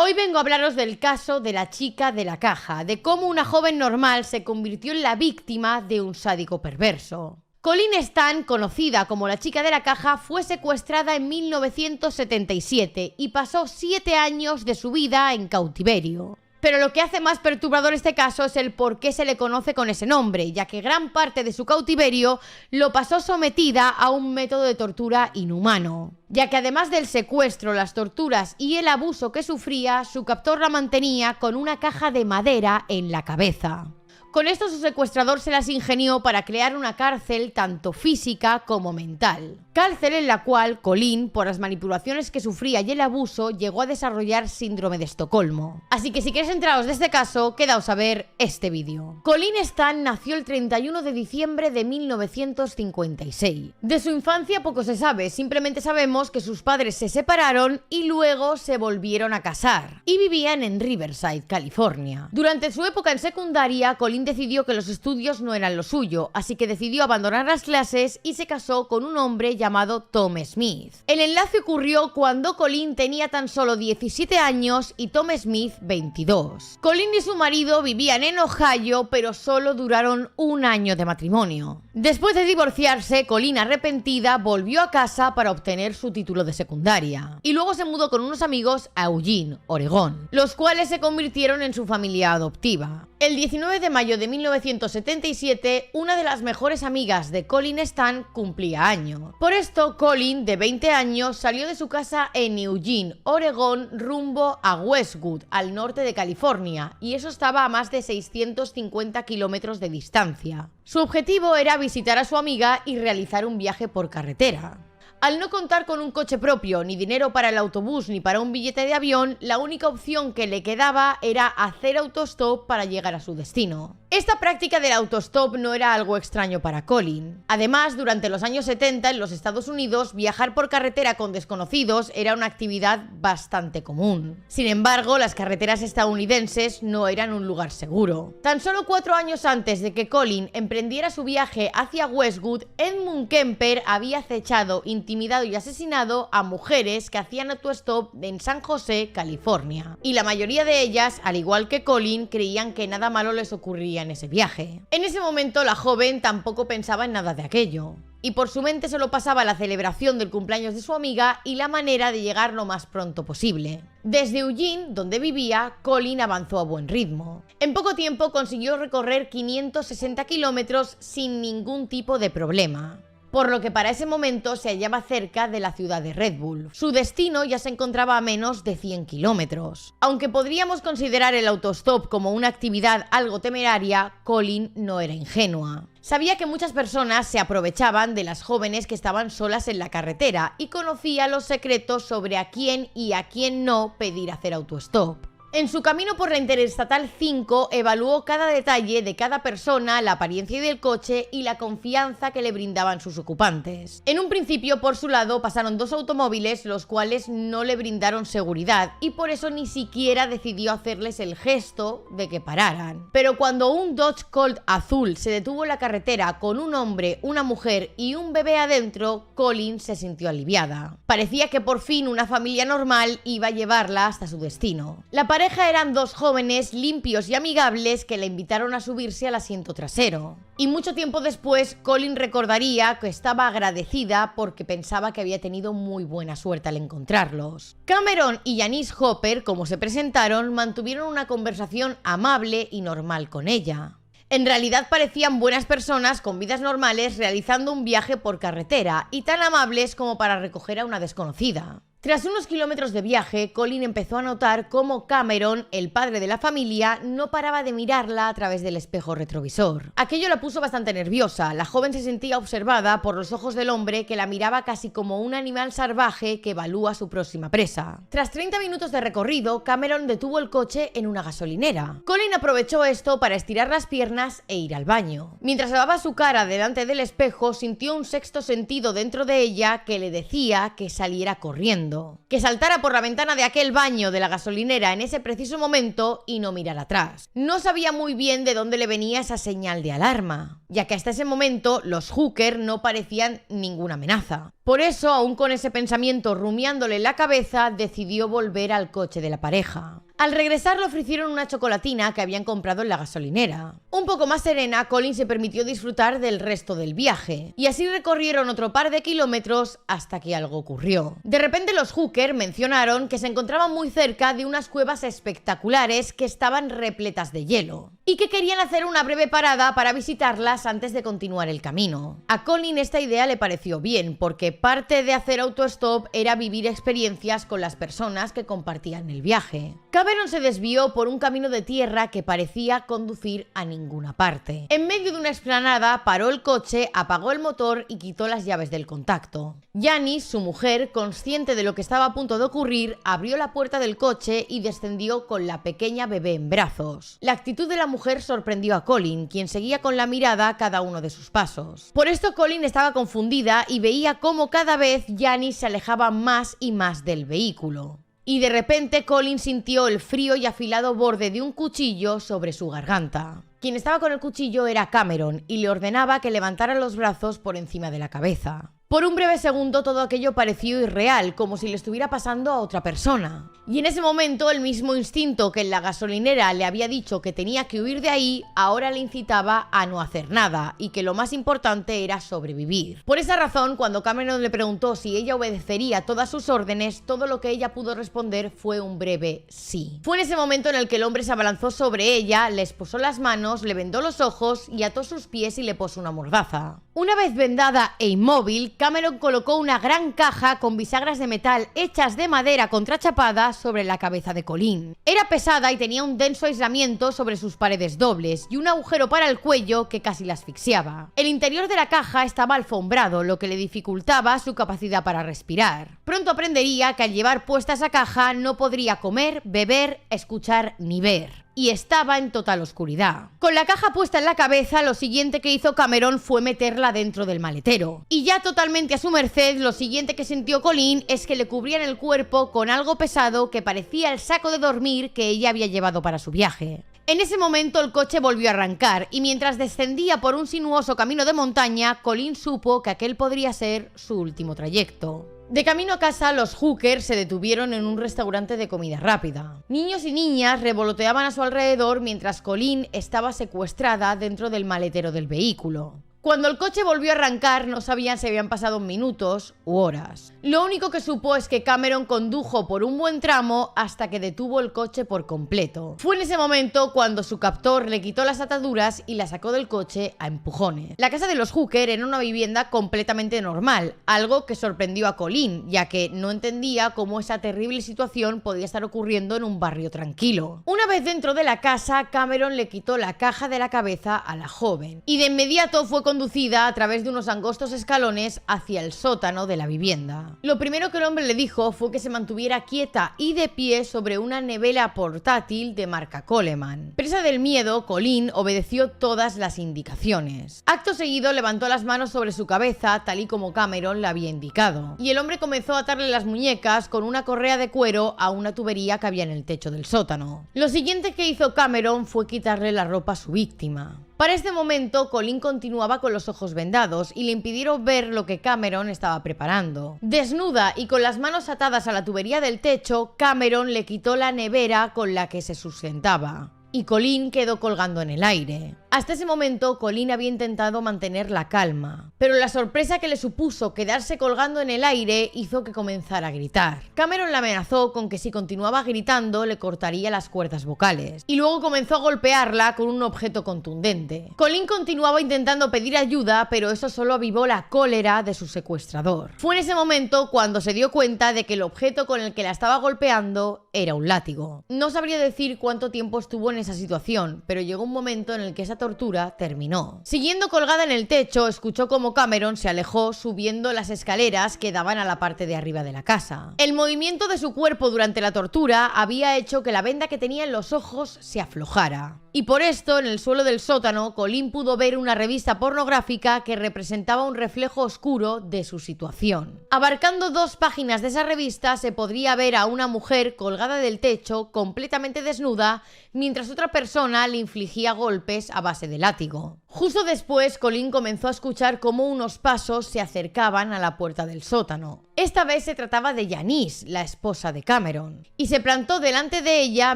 Hoy vengo a hablaros del caso de la chica de la caja, de cómo una joven normal se convirtió en la víctima de un sádico perverso. Colleen Stan, conocida como la chica de la caja, fue secuestrada en 1977 y pasó 7 años de su vida en cautiverio. Pero lo que hace más perturbador este caso es el por qué se le conoce con ese nombre, ya que gran parte de su cautiverio lo pasó sometida a un método de tortura inhumano. Ya que además del secuestro, las torturas y el abuso que sufría, su captor la mantenía con una caja de madera en la cabeza. Con esto su secuestrador se las ingenió para crear una cárcel tanto física como mental. Cárcel en la cual Colleen, por las manipulaciones que sufría y el abuso, llegó a desarrollar síndrome de Estocolmo. Así que si queréis enteraros de este caso, quedaos a ver este vídeo. Colleen Stan nació el 31 de diciembre de 1956. De su infancia poco se sabe, simplemente sabemos que sus padres se separaron y luego se volvieron a casar. Y vivían en Riverside, California. Durante su época en secundaria, Colleen decidió que los estudios no eran lo suyo, así que decidió abandonar las clases y se casó con un hombre llamado Tom Smith. El enlace ocurrió cuando Colleen tenía tan solo 17 años y Tom Smith 22. Colleen y su marido vivían en Ohio, pero solo duraron un año de matrimonio. Después de divorciarse, Colleen, arrepentida, volvió a casa para obtener su título de secundaria. Y luego se mudó con unos amigos a Eugene, Oregón, los cuales se convirtieron en su familia adoptiva. El 19 de mayo de 1977, una de las mejores amigas de Colleen Stan cumplía años. Por esto, Colleen, de 20 años, salió de su casa en Eugene, Oregón, rumbo a Westwood, al norte de California, y eso estaba a más de 650 kilómetros de distancia. Su objetivo era visitar a su amiga y realizar un viaje por carretera. Al no contar con un coche propio, ni dinero para el autobús ni para un billete de avión, la única opción que le quedaba era hacer autostop para llegar a su destino. Esta práctica del autostop no era algo extraño para Colleen. Además, durante los años 70 en los Estados Unidos, viajar por carretera con desconocidos era una actividad bastante común. Sin embargo, las carreteras estadounidenses no eran un lugar seguro. Tan solo 4 años antes de que Colleen emprendiera su viaje hacia Westwood, Edmund Kemper había acechado, intimidado y asesinado a mujeres que hacían autostop en San José, California. Y la mayoría de ellas, al igual que Colleen, creían que nada malo les ocurría en ese viaje. En ese momento la joven tampoco pensaba en nada de aquello. Y por su mente solo pasaba la celebración del cumpleaños de su amiga y la manera de llegar lo más pronto posible. Desde Eugene, donde vivía, Colleen avanzó a buen ritmo. En poco tiempo consiguió recorrer 560 kilómetros sin ningún tipo de problema, por lo que para ese momento se hallaba cerca de la ciudad de Red Bull. Su destino ya se encontraba a menos de 100 kilómetros. Aunque podríamos considerar el autostop como una actividad algo temeraria, Colleen no era ingenua. Sabía que muchas personas se aprovechaban de las jóvenes que estaban solas en la carretera y conocía los secretos sobre a quién y a quién no pedir hacer autostop. En su camino por la Interestatal 5 evaluó cada detalle de cada persona, la apariencia del coche y la confianza que le brindaban sus ocupantes. En un principio, por su lado, pasaron 2 automóviles los cuales no le brindaron seguridad y por eso ni siquiera decidió hacerles el gesto de que pararan. Pero cuando un Dodge Colt azul se detuvo en la carretera con un hombre, una mujer y un bebé adentro, Colleen se sintió aliviada. Parecía que por fin una familia normal iba a llevarla hasta su destino. La pareja eran 2 jóvenes limpios y amigables que la invitaron a subirse al asiento trasero. Y mucho tiempo después, Colleen recordaría que estaba agradecida porque pensaba que había tenido muy buena suerte al encontrarlos. Cameron y Janice Hopper, como se presentaron, mantuvieron una conversación amable y normal con ella. En realidad parecían buenas personas con vidas normales realizando un viaje por carretera y tan amables como para recoger a una desconocida. Tras unos kilómetros de viaje, Colleen empezó a notar cómo Cameron, el padre de la familia, no paraba de mirarla a través del espejo retrovisor. Aquello la puso bastante nerviosa. La joven se sentía observada por los ojos del hombre que la miraba casi como un animal salvaje que evalúa su próxima presa. Tras 30 minutos de recorrido, Cameron detuvo el coche en una gasolinera. Colleen aprovechó esto para estirar las piernas e ir al baño. Mientras lavaba su cara delante del espejo, sintió un sexto sentido dentro de ella que le decía que saliera corriendo. segundo, que saltara por la ventana de aquel baño de la gasolinera en ese preciso momento y no mirar atrás. No sabía muy bien de dónde le venía esa señal de alarma, ya que hasta ese momento los Hooker no parecían ninguna amenaza. Por eso, aún con ese pensamiento rumiándole en la cabeza, decidió volver al coche de la pareja. Al regresar le ofrecieron una chocolatina que habían comprado en la gasolinera. Un poco más serena, Colin se permitió disfrutar del resto del viaje, y así recorrieron otro par de kilómetros hasta que algo ocurrió. De repente los Hooker mencionaron que se encontraban muy cerca de unas cuevas espectaculares que estaban repletas de hielo, y que querían hacer una breve parada para visitarlas antes de continuar el camino. A Colin esta idea le pareció bien, porque parte de hacer autostop era vivir experiencias con las personas que compartían el viaje. Cameron se desvió por un camino de tierra que parecía conducir a ninguna parte. En medio de una explanada paró el coche, apagó el motor y quitó las llaves del contacto. Janice, su mujer, consciente de lo que estaba a punto de ocurrir, abrió la puerta del coche y descendió con la pequeña bebé en brazos. La actitud de la mujer sorprendió a Colin, quien seguía con la mirada cada uno de sus pasos. Por esto Colin estaba confundida y veía cómo cada vez Janice se alejaba más y más del vehículo. Y de repente Colin sintió el frío y afilado borde de un cuchillo sobre su garganta. Quien estaba con el cuchillo era Cameron y le ordenaba que levantara los brazos por encima de la cabeza. Por un breve segundo todo aquello pareció irreal, como si le estuviera pasando a otra persona. Y en ese momento el mismo instinto que en la gasolinera le había dicho que tenía que huir de ahí, ahora le incitaba a no hacer nada, y que lo más importante era sobrevivir. Por esa razón, cuando Cameron le preguntó si ella obedecería todas sus órdenes, todo lo que ella pudo responder fue un breve sí. Fue en ese momento en el que el hombre se abalanzó sobre ella, le esposó las manos, le vendó los ojos y ató sus pies y le puso una mordaza. Una vez vendada e inmóvil, Cameron colocó una gran caja con bisagras de metal hechas de madera contrachapada sobre la cabeza de Colin. Era pesada y tenía un denso aislamiento sobre sus paredes dobles y un agujero para el cuello que casi la asfixiaba. El interior de la caja estaba alfombrado, lo que le dificultaba su capacidad para respirar. Pronto aprendería que al llevar puesta esa caja no podría comer, beber, escuchar ni ver. Y estaba en total oscuridad. Con la caja puesta en la cabeza, lo siguiente que hizo Cameron fue meterla dentro del maletero. Y ya totalmente a su merced, lo siguiente que sintió Colin es que le cubrían el cuerpo con algo pesado que parecía el saco de dormir que ella había llevado para su viaje. En ese momento el coche volvió a arrancar y mientras descendía por un sinuoso camino de montaña, Colin supo que aquel podría ser su último trayecto. De camino a casa, los Hooker se detuvieron en un restaurante de comida rápida. Niños y niñas revoloteaban a su alrededor mientras Colin estaba secuestrada dentro del maletero del vehículo. Cuando el coche volvió a arrancar, no sabían si habían pasado minutos u horas. Lo único que supo es que Cameron condujo por un buen tramo hasta que detuvo el coche por completo. Fue en ese momento cuando su captor le quitó las ataduras y la sacó del coche a empujones. La casa de los Hooker era una vivienda completamente normal, algo que sorprendió a Colin, ya que no entendía cómo esa terrible situación podía estar ocurriendo en un barrio tranquilo. Una vez dentro de la casa, Cameron le quitó la caja de la cabeza a la joven y de inmediato fue conducida a través de unos angostos escalones hacia el sótano de la vivienda. Lo primero que el hombre le dijo fue que se mantuviera quieta y de pie sobre una nevera portátil de marca Coleman. Presa del miedo, Colin obedeció todas las indicaciones. Acto seguido levantó las manos sobre su cabeza tal y como Cameron le había indicado, y el hombre comenzó a atarle las muñecas con una correa de cuero a una tubería que había en el techo del sótano. Lo siguiente que hizo Cameron fue quitarle la ropa a su víctima. Para este momento, Colin continuaba con los ojos vendados y le impidieron ver lo que Cameron estaba preparando. Desnuda y con las manos atadas a la tubería del techo, Cameron le quitó la nevera con la que se sustentaba. Y Colin quedó colgando en el aire. Hasta ese momento, Colin había intentado mantener la calma, pero la sorpresa que le supuso quedarse colgando en el aire hizo que comenzara a gritar. Cameron la amenazó con que si continuaba gritando le cortaría las cuerdas vocales, y luego comenzó a golpearla con un objeto contundente. Colin continuaba intentando pedir ayuda, pero eso solo avivó la cólera de su secuestrador. Fue en ese momento cuando se dio cuenta de que el objeto con el que la estaba golpeando era un látigo. No sabría decir cuánto tiempo estuvo en esa situación, pero llegó un momento en el que esa tortura terminó. Siguiendo colgada en el techo, escuchó cómo Cameron se alejó subiendo las escaleras que daban a la parte de arriba de la casa. El movimiento de su cuerpo durante la tortura había hecho que la venda que tenía en los ojos se aflojara. Y por esto, en el suelo del sótano, Colleen pudo ver una revista pornográfica que representaba un reflejo oscuro de su situación. Abarcando 2 páginas de esa revista, se podría ver a una mujer colgada del techo, completamente desnuda, mientras otra persona le infligía golpes a base de látigo. Justo después, Colleen comenzó a escuchar cómo unos pasos se acercaban a la puerta del sótano. Esta vez se trataba de Janice, la esposa de Cameron, y se plantó delante de ella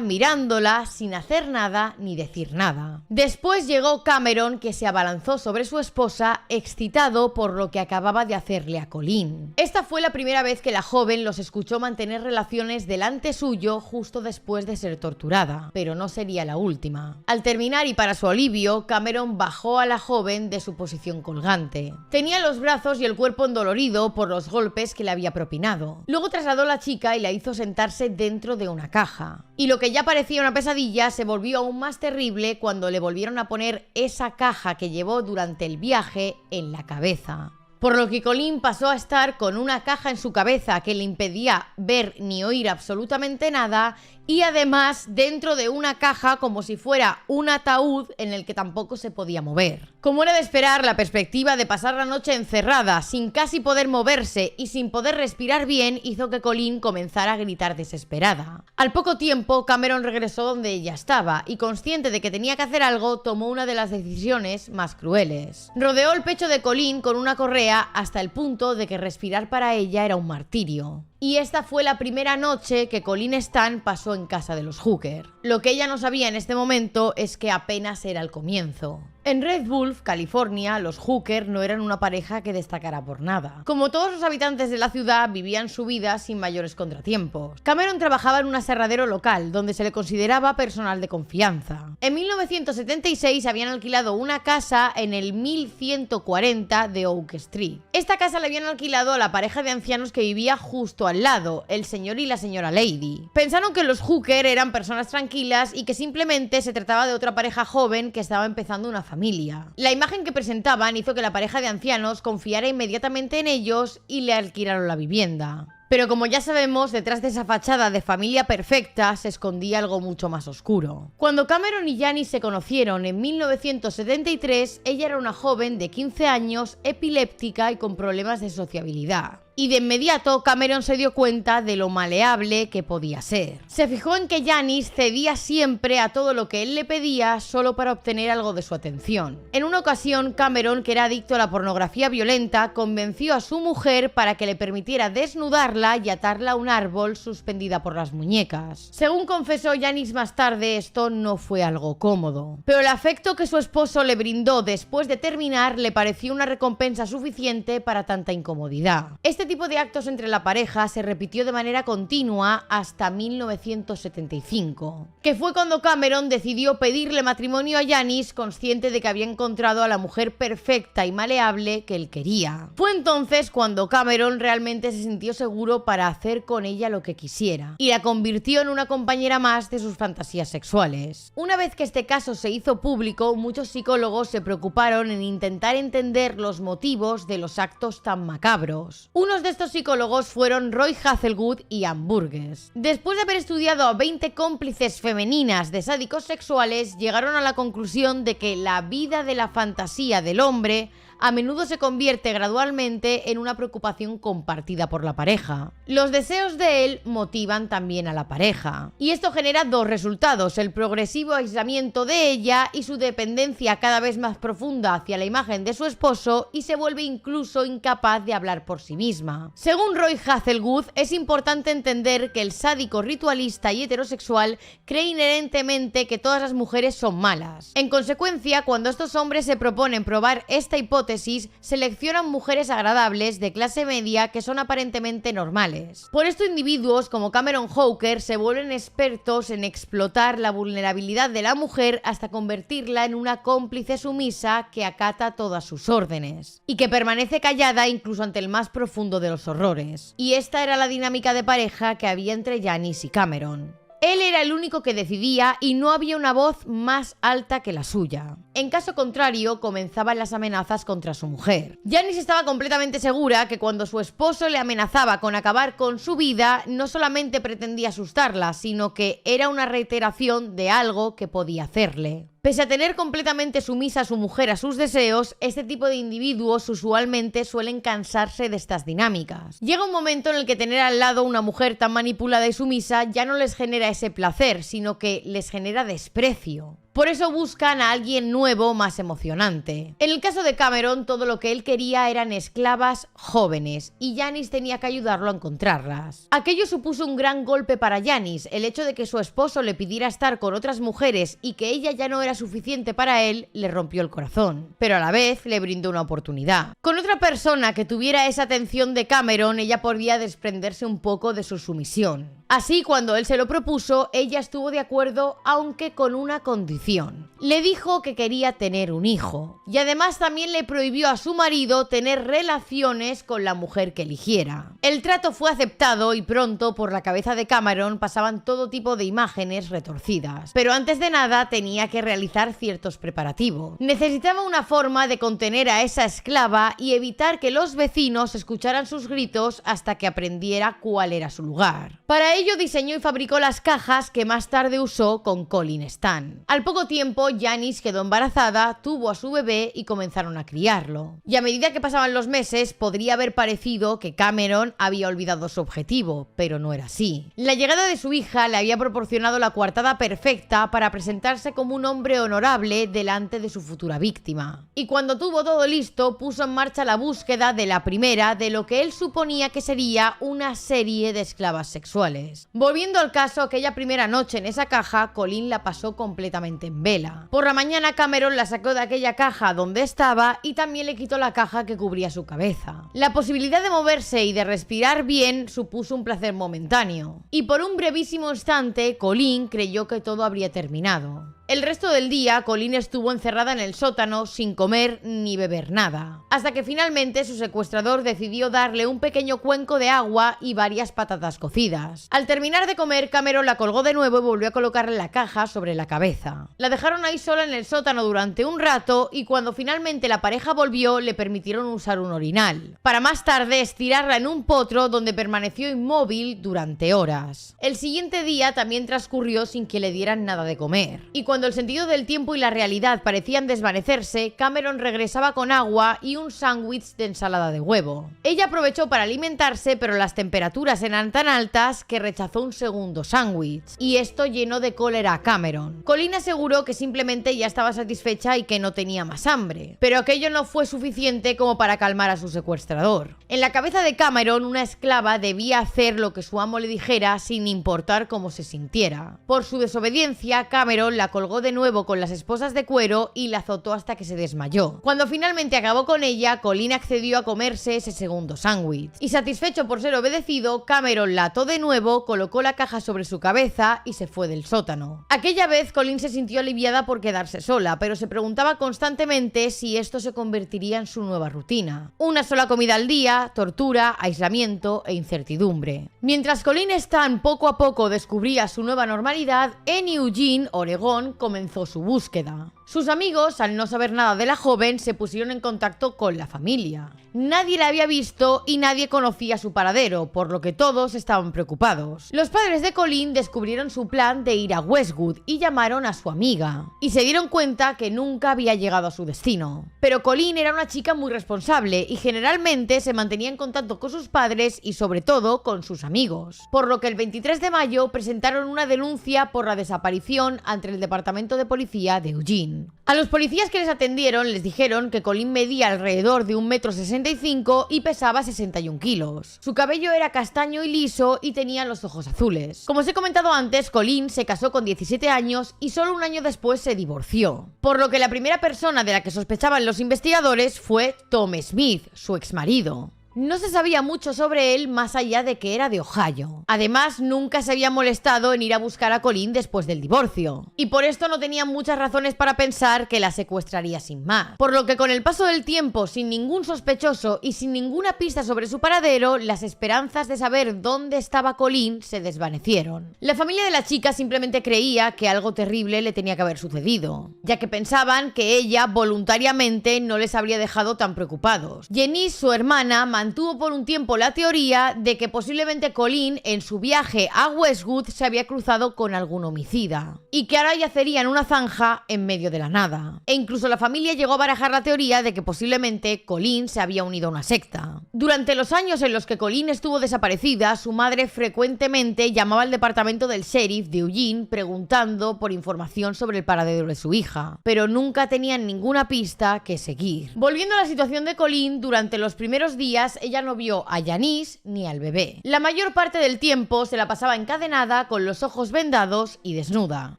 mirándola sin hacer nada ni decir nada. Después llegó Cameron, que se abalanzó sobre su esposa, excitado por lo que acababa de hacerle a Colleen. Esta fue la primera vez que la joven los escuchó mantener relaciones delante suyo justo después de ser torturada, pero no sería la última. Al terminar y para su alivio, Cameron bajó a la joven de su posición colgante. Tenía los brazos y el cuerpo endolorido por los golpes que le había propinado. Luego trasladó a la chica y la hizo sentarse dentro de una caja. Y lo que ya parecía una pesadilla se volvió aún más terrible cuando le volvieron a poner esa caja que llevó durante el viaje en la cabeza. Por lo que Colleen pasó a estar con una caja en su cabeza que le impedía ver ni oír absolutamente nada, y además dentro de una caja como si fuera un ataúd en el que tampoco se podía mover. Como era de esperar, la perspectiva de pasar la noche encerrada, sin casi poder moverse y sin poder respirar bien, hizo que Colleen comenzara a gritar desesperada. Al poco tiempo, Cameron regresó donde ella estaba y, consciente de que tenía que hacer algo, tomó una de las decisiones más crueles. Rodeó el pecho de Colleen con una correa hasta el punto de que respirar para ella era un martirio. Y esta fue la primera noche que Colleen Stan pasó en casa de los Hooker. Lo que ella no sabía en este momento es que apenas era el comienzo. En Red Wolf, California, los Hooker no eran una pareja que destacara por nada. Como todos los habitantes de la ciudad, vivían su vida sin mayores contratiempos. Cameron trabajaba en un aserradero local, donde se le consideraba personal de confianza. En 1976 habían alquilado una casa en el 1140 de Oak Street. Esta casa le habían alquilado a la pareja de ancianos que vivía justo al lado, el señor y la señora Lady. Pensaron que los Hooker eran personas tranquilas y que simplemente se trataba de otra pareja joven que estaba empezando una familia. La imagen que presentaban hizo que la pareja de ancianos confiara inmediatamente en ellos y le alquilaron la vivienda. Pero como ya sabemos, detrás de esa fachada de familia perfecta se escondía algo mucho más oscuro. Cuando Cameron y Janice se conocieron en 1973, ella era una joven de 15 años, epiléptica y con problemas de sociabilidad. Y de inmediato Cameron se dio cuenta de lo maleable que podía ser. Se fijó en que Janice cedía siempre a todo lo que él le pedía solo para obtener algo de su atención. En una ocasión, Cameron, que era adicto a la pornografía violenta, convenció a su mujer para que le permitiera desnudarla y atarla a un árbol suspendida por las muñecas. Según confesó Janice más tarde, esto no fue algo cómodo. Pero el afecto que su esposo le brindó después de terminar le pareció una recompensa suficiente para tanta incomodidad. Este tipo de actos entre la pareja se repitió de manera continua hasta 1975, que fue cuando Cameron decidió pedirle matrimonio a Janice, consciente de que había encontrado a la mujer perfecta y maleable que él quería. Fue entonces cuando Cameron realmente se sintió seguro para hacer con ella lo que quisiera, y la convirtió en una compañera más de sus fantasías sexuales. Una vez que este caso se hizo público, muchos psicólogos se preocuparon en intentar entender los motivos de los actos tan macabros. Unos de estos psicólogos fueron Roy Hazelwood y Ann Burgess. Después de haber estudiado a 20 cómplices femeninas de sádicos sexuales, llegaron a la conclusión de que la vida de la fantasía del hombre a menudo se convierte gradualmente en una preocupación compartida por la pareja. Los deseos de él motivan también a la pareja. Y esto genera dos resultados: el progresivo aislamiento de ella y su dependencia cada vez más profunda hacia la imagen de su esposo, y se vuelve incluso incapaz de hablar por sí misma. Según Roy Hazelwood, es importante entender que el sádico ritualista y heterosexual cree inherentemente que todas las mujeres son malas. En consecuencia, cuando estos hombres se proponen probar esta hipótesis, seleccionan mujeres agradables de clase media que son aparentemente normales. Por esto, individuos como Cameron Hooker se vuelven expertos en explotar la vulnerabilidad de la mujer hasta convertirla en una cómplice sumisa que acata todas sus órdenes y que permanece callada incluso ante el más profundo de los horrores. Y esta era la dinámica de pareja que había entre Janice y Cameron. Él era el único que decidía y no había una voz más alta que la suya. En caso contrario, comenzaban las amenazas contra su mujer. Janice estaba completamente segura que cuando su esposo le amenazaba con acabar con su vida, no solamente pretendía asustarla, sino que era una reiteración de algo que podía hacerle. Pese a tener completamente sumisa a su mujer a sus deseos, este tipo de individuos usualmente suelen cansarse de estas dinámicas. Llega un momento en el que tener al lado una mujer tan manipulada y sumisa ya no les genera ese placer, sino que les genera desprecio. Por eso buscan a alguien nuevo más emocionante. En el caso de Cameron, todo lo que él quería eran esclavas jóvenes y Janice tenía que ayudarlo a encontrarlas. Aquello supuso un gran golpe para Janice, el hecho de que su esposo le pidiera estar con otras mujeres y que ella ya no era suficiente para él, le rompió el corazón. Pero a la vez le brindó una oportunidad. Con otra persona que tuviera esa atención de Cameron, ella podría desprenderse un poco de su sumisión. Así, cuando él se lo propuso, ella estuvo de acuerdo, aunque con una condición. Le dijo que quería tener un hijo. Y además también le prohibió a su marido tener relaciones con la mujer que eligiera. El trato fue aceptado y pronto por la cabeza de Cameron pasaban todo tipo de imágenes retorcidas. Pero antes de nada tenía que realizar ciertos preparativos. Necesitaba una forma de contener a esa esclava y evitar que los vecinos escucharan sus gritos hasta que aprendiera cuál era su lugar. Para ello diseñó y fabricó las cajas que más tarde usó con Colin Stan. Al poco tiempo, Janice quedó embarazada, tuvo a su bebé y comenzaron a criarlo. Y a medida que pasaban los meses, podría haber parecido que Cameron había olvidado su objetivo, pero no era así. La llegada de su hija le había proporcionado la coartada perfecta para presentarse como un hombre honorable delante de su futura víctima. Y cuando tuvo todo listo, puso en marcha la búsqueda de la primera de lo que él suponía que sería una serie de esclavas sexuales. Volviendo al caso, aquella primera noche en esa caja, Colin la pasó completamente en vela. Por la mañana, Cameron la sacó de aquella caja donde estaba y también le quitó la caja que cubría su cabeza. La posibilidad de moverse y de respirar bien supuso un placer momentáneo. Y por un brevísimo instante, Colin creyó que todo habría terminado. El resto del día, Colin estuvo encerrada en el sótano sin comer ni beber nada, hasta que finalmente su secuestrador decidió darle un pequeño cuenco de agua y varias patatas cocidas. Al terminar de comer, Cameron la colgó de nuevo y volvió a colocarle la caja sobre la cabeza. La dejaron ahí sola en el sótano durante un rato y cuando finalmente la pareja volvió, le permitieron usar un orinal, para más tarde estirarla en un potro donde permaneció inmóvil durante horas. El siguiente día también transcurrió sin que le dieran nada de comer. Y cuando el sentido del tiempo y la realidad parecían desvanecerse, Cameron regresaba con agua y un sándwich de ensalada de huevo. Ella aprovechó para alimentarse, pero las temperaturas eran tan altas que rechazó un segundo sándwich, y esto llenó de cólera a Cameron. Colin aseguró que simplemente ya estaba satisfecha y que no tenía más hambre, pero aquello no fue suficiente como para calmar a su secuestrador. En la cabeza de Cameron, una esclava debía hacer lo que su amo le dijera sin importar cómo se sintiera. Por su desobediencia, Cameron la colgó de nuevo con las esposas de cuero y la azotó hasta que se desmayó. Cuando finalmente acabó con ella, Colin accedió a comerse ese segundo sándwich. Y satisfecho por ser obedecido, Cameron la ató de nuevo, colocó la caja sobre su cabeza y se fue del sótano. Aquella vez Colin se sintió aliviada por quedarse sola, pero se preguntaba constantemente si esto se convertiría en su nueva rutina. Una sola comida al día, tortura, aislamiento e incertidumbre. Mientras Colin Stan poco a poco descubría su nueva normalidad, en Eugene, Oregón, comenzó su búsqueda. Sus amigos, al no saber nada de la joven, se pusieron en contacto con la familia. Nadie la había visto y nadie conocía su paradero, por lo que todos estaban preocupados. Los padres de Colin descubrieron su plan de ir a Westwood y llamaron a su amiga, y se dieron cuenta que nunca había llegado a su destino. Pero Colin era una chica muy responsable y generalmente se mantenía en contacto con sus padres y sobre todo con sus amigos, por lo que el 23 de mayo presentaron una denuncia por la desaparición ante el departamento de policía de Eugene. A los policías que les atendieron les dijeron que Colin medía alrededor de 1,65 m y pesaba 61 kilos. Su cabello era castaño y liso y tenía los ojos azules. Como os he comentado antes, Colin se casó con 17 años y solo un año después se divorció. Por lo que la primera persona de la que sospechaban los investigadores fue Tom Smith, su exmarido. No se sabía mucho sobre él más allá de que era de Ohio. Además, nunca se había molestado en ir a buscar a Colleen después del divorcio. Y por esto no tenía muchas razones para pensar que la secuestraría sin más. Por lo que con el paso del tiempo, sin ningún sospechoso y sin ninguna pista sobre su paradero, las esperanzas de saber dónde estaba Colleen se desvanecieron. La familia de la chica simplemente creía que algo terrible le tenía que haber sucedido, ya que pensaban que ella voluntariamente no les habría dejado tan preocupados. Janice, su hermana, mantuvo por un tiempo la teoría de que posiblemente Colleen en su viaje a Westwood se había cruzado con algún homicida y que ahora yacería en una zanja en medio de la nada. E incluso la familia llegó a barajar la teoría de que posiblemente Colleen se había unido a una secta. Durante los años en los que Colleen estuvo desaparecida, su madre frecuentemente llamaba al departamento del sheriff de Eugene preguntando por información sobre el paradero de su hija, pero nunca tenían ninguna pista que seguir. Volviendo a la situación de Colleen, durante los primeros días ella no vio a Janice ni al bebé. La mayor parte del tiempo se la pasaba encadenada, con los ojos vendados y desnuda.